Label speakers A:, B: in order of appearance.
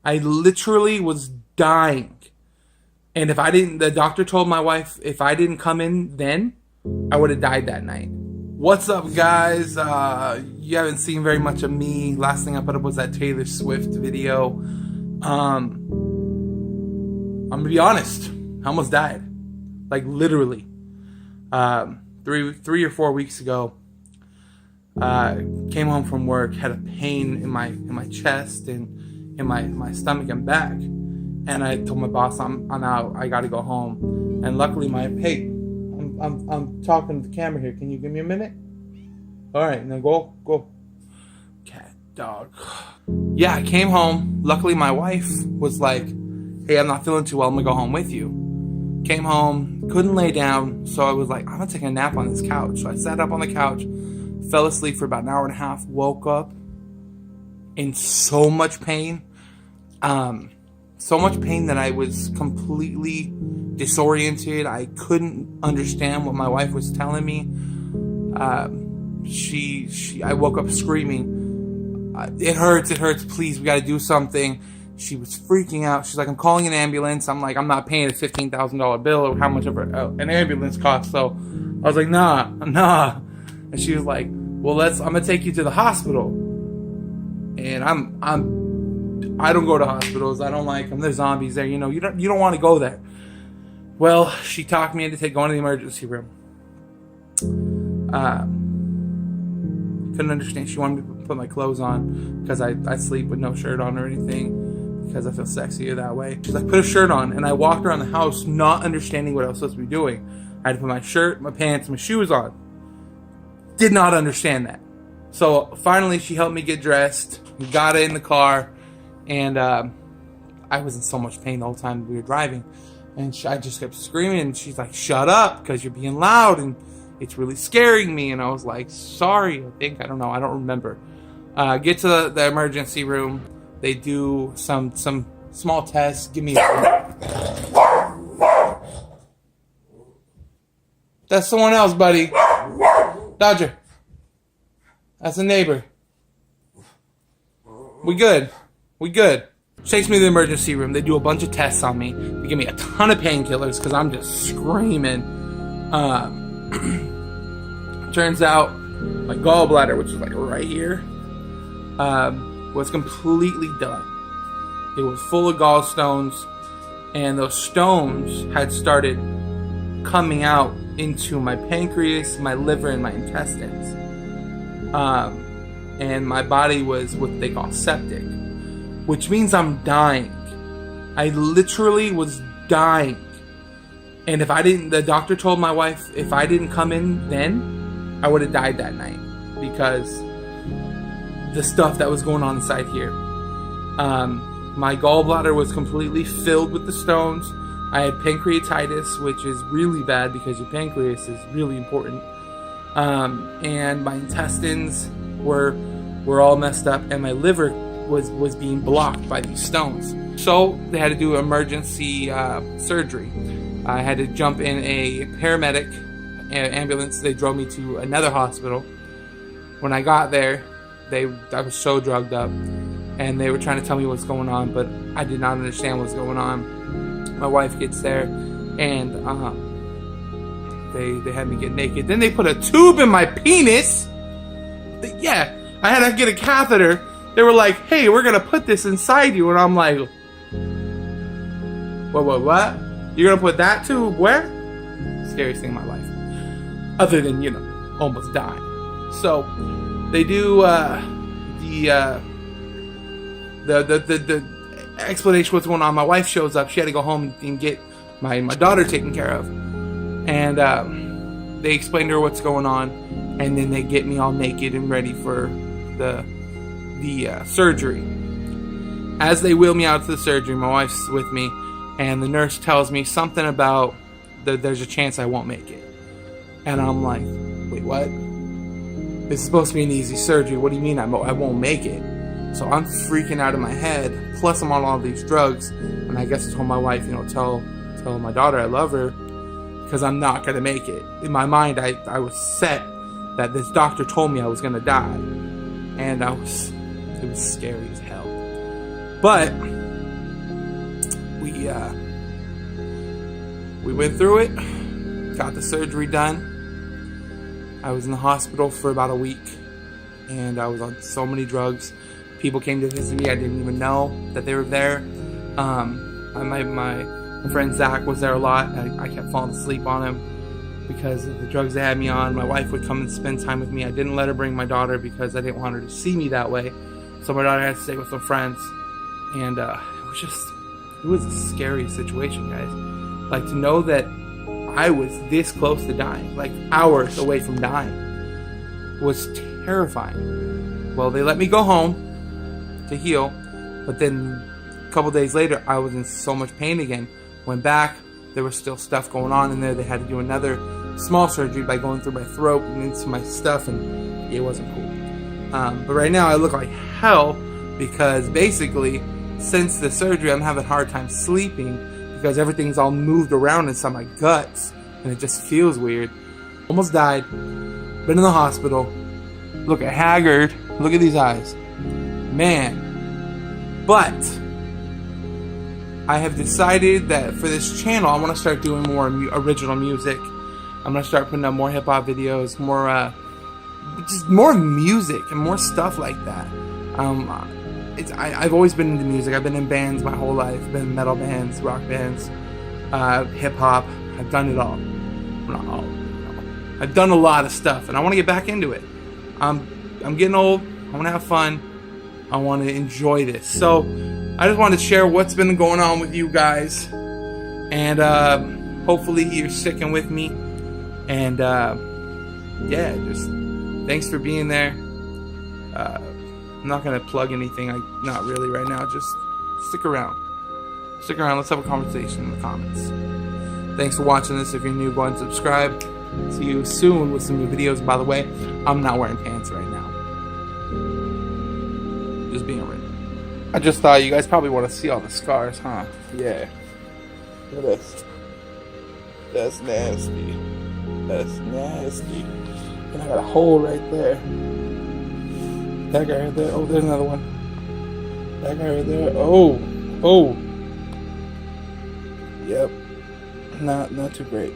A: I literally was dying. And if I didn't, the doctor told my wife, if I didn't come in then, I would have died that night. What's up, guys? You haven't seen very much of me. Last thing I put up was that Taylor Swift video. I'm gonna be honest. I almost died. Like, literally. 3 or 4 weeks ago, came home from work, had a pain in my chest and in my stomach and back, and I told my boss I'm out. I got to go home. And luckily, I'm talking to the camera here. Can you give me a minute? All right, now go. Cat, dog. Yeah, I came home. Luckily, my wife was like, "Hey, I'm not feeling too well. I'm gonna go home with you." Came home, couldn't lay down, so I was like, I'm gonna take a nap on this couch. So I sat up on the couch, fell asleep for about an hour and a half, woke up in so much pain. So much pain that I was completely disoriented. I couldn't understand what my wife was telling me. I woke up screaming, it hurts, please, we gotta do something. She was freaking out. She's like, I'm calling an ambulance. I'm like, I'm not paying a $15,000 bill or how much of an ambulance costs. So I was like, nah. And she was like, well, I'm gonna take you to the hospital. And I don't go to hospitals. I don't like them. There's zombies there. You know, you don't want to go there. Well, she talked me into going to the emergency room. Couldn't understand. She wanted me to put my clothes on because I sleep with no shirt on or anything, because I feel sexier that way. She's like, put a shirt on. And I walked around the house not understanding what I was supposed to be doing. I had to put my shirt, my pants, my shoes on. Did not understand that. So finally she helped me get dressed. We got in the car. And I was in so much pain the whole time we were driving. And I just kept screaming. And she's like, shut up, because you're being loud. And it's really scaring me. And I was like, sorry, I don't know. I don't remember. Get to the emergency room. They do some small tests. Give me That's someone else, buddy. Dodger. That's a neighbor. We good. Takes me to the emergency room. They do a bunch of tests on me. They give me a ton of painkillers because I'm just screaming. Turns out my gallbladder, which is like right here, was completely done. It was full of gallstones, and those stones had started coming out into my pancreas, my liver, and my intestines. And my body was what they call septic, which means I'm dying. I literally was dying. And if I didn't, the doctor told my wife, if I didn't come in then, I would have died that night, because the stuff that was going on inside here. My gallbladder was completely filled with the stones. I had pancreatitis, which is really bad because your pancreas is really important. And my intestines were all messed up, and my liver was being blocked by these stones. So they had to do emergency surgery. I had to jump in a paramedic ambulance. They drove me to another hospital. When I got there, I was so drugged up, and they were trying to tell me what's going on, but I did not understand what's going on. My wife gets there, and they had me get naked. Then they put a tube in my penis. Yeah, I had to get a catheter. They were like, hey, we're going to put this inside you. And I'm like, what? You're going to put that tube where? Scariest thing in my life. Other than, almost dying. So, they do the explanation what's going on. My wife shows up. She had to go home and get my daughter taken care of. And they explain to her what's going on. And then they get me all naked and ready for the surgery. As they wheel me out to the surgery, my wife's with me, and the nurse tells me something about there's a chance I won't make it. And I'm like, wait, what? This is supposed to be an easy surgery. What do you mean I won't make it? So I'm freaking out in my head. Plus I'm on all these drugs, and I guess I told my wife, tell my daughter I love her, because I'm not gonna make it. In my mind, I was set that this doctor told me I was gonna die, and it was scary as hell. But we went through it, got the surgery done. I was in the hospital for about a week, and I was on so many drugs. People came to visit me. I didn't even know that they were there. My friend Zach was there a lot. I kept falling asleep on him because of the drugs they had me on. My wife would come and spend time with me. I didn't let her bring my daughter because I didn't want her to see me that way. So my daughter had to stay with some friends. And it was a scary situation, guys. Like, to know that I was this close to dying, like hours away from dying, was terrifying. Well, they let me go home to heal, but then a couple days later, I was in so much pain again. Went back, there was still stuff going on in there. They had to do another small surgery by going through my throat and into my stuff, and it wasn't cool. But right now, I look like hell because basically, since the surgery, I'm having a hard time sleeping because everything's all moved around inside my guts, and it just feels weird. Almost died. Been in the hospital. Look at haggard. Look at these eyes. Man. But I have decided that for this channel, I want to start doing more original music. I'm going to start putting up more hip-hop videos, just more music and more stuff like that. I've always been into music. I've been in bands my whole life. I've been in metal bands, rock bands, hip-hop. I've done it all. Not all, I've done a lot of stuff, and I want to get back into it. I'm getting old. I want to have fun. I want to enjoy this. So I just wanted to share what's been going on with you guys, and hopefully you're sticking with me. And yeah, just thanks for being there. I'm not gonna plug anything. Not really right now. Just stick around. Stick around. Let's have a conversation in the comments. Thanks for watching this. If you're new, go ahead and subscribe. See you soon with some new videos. By the way, I'm not wearing pants right now. Just being real. I just thought you guys probably want to see all the scars, huh? Yeah. Look at this. That's nasty. That's nasty. And I got a hole right there. That guy right there. Oh, there's another one. That guy right there. Oh. Oh. Yep. Not too great.